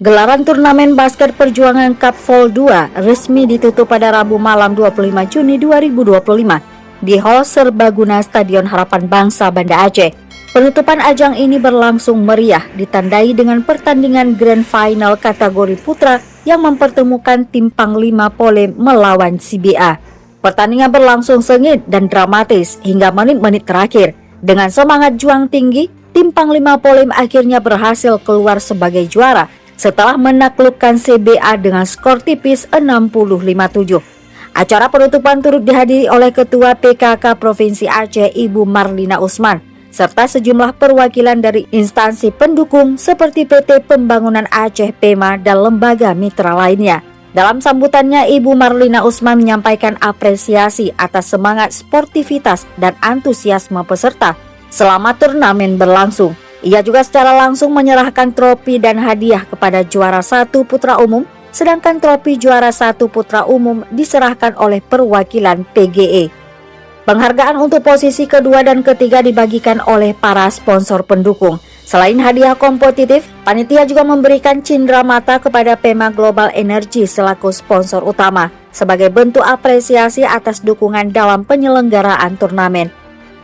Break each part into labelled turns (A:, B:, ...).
A: Gelaran turnamen basket Perjuangan Cup Vol 2 resmi ditutup pada Rabu malam 25 Juni 2025 di Hall Serbaguna Stadion Harapan Bangsa Banda Aceh. Penutupan ajang ini berlangsung meriah, ditandai dengan pertandingan Grand Final kategori putra yang mempertemukan tim Panglima Polem melawan CBA. Pertandingan berlangsung sengit dan dramatis hingga menit-menit terakhir. Dengan semangat juang tinggi, tim Panglima Polem akhirnya berhasil keluar sebagai juara setelah menaklukkan CBA dengan skor tipis 65-7. Acara penutupan turut dihadiri oleh Ketua PKK Provinsi Aceh Ibu Marlina Usman, serta sejumlah perwakilan dari instansi pendukung seperti PT Pembangunan Aceh PEMA dan lembaga mitra lainnya. Dalam sambutannya, Ibu Marlina Usman menyampaikan apresiasi atas semangat sportivitas dan antusiasme peserta selama turnamen berlangsung. Ia juga secara langsung menyerahkan trofi dan hadiah kepada juara 1 putra umum, sedangkan trofi juara 1 putra umum diserahkan oleh perwakilan PGE. Penghargaan untuk posisi kedua dan ketiga dibagikan oleh para sponsor pendukung. Selain hadiah kompetitif, panitia juga memberikan cindera mata kepada PEMA Global Energy selaku sponsor utama, sebagai bentuk apresiasi atas dukungan dalam penyelenggaraan turnamen.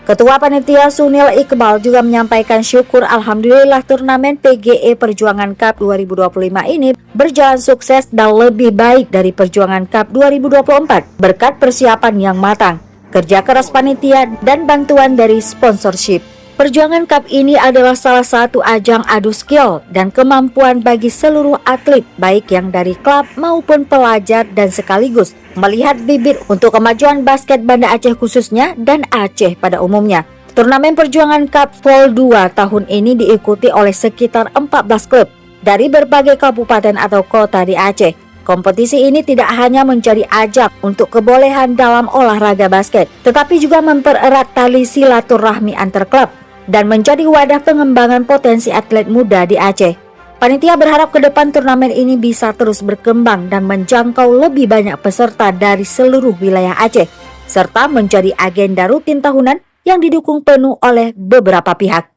A: Ketua Panitia Sunil Iqbal juga menyampaikan syukur alhamdulillah turnamen PGE Perjuangan Cup 2025 ini berjalan sukses dan lebih baik dari Perjuangan Cup 2024 berkat persiapan yang matang, kerja keras panitia, dan bantuan dari sponsorship. Perjuangan Cup ini adalah salah satu ajang adu skill dan kemampuan bagi seluruh atlet, baik yang dari klub maupun pelajar, dan sekaligus melihat bibit untuk kemajuan basket Banda Aceh khususnya dan Aceh pada umumnya. Turnamen Perjuangan Cup Vol 2 tahun ini diikuti oleh sekitar 14 klub dari berbagai kabupaten atau kota di Aceh. Kompetisi ini tidak hanya menjadi ajang untuk kebolehan dalam olahraga basket, tetapi juga mempererat tali silaturahmi antar klub dan menjadi wadah pengembangan potensi atlet muda di Aceh. Panitia berharap ke depan turnamen ini bisa terus berkembang dan menjangkau lebih banyak peserta dari seluruh wilayah Aceh, serta menjadi agenda rutin tahunan yang didukung penuh oleh beberapa pihak.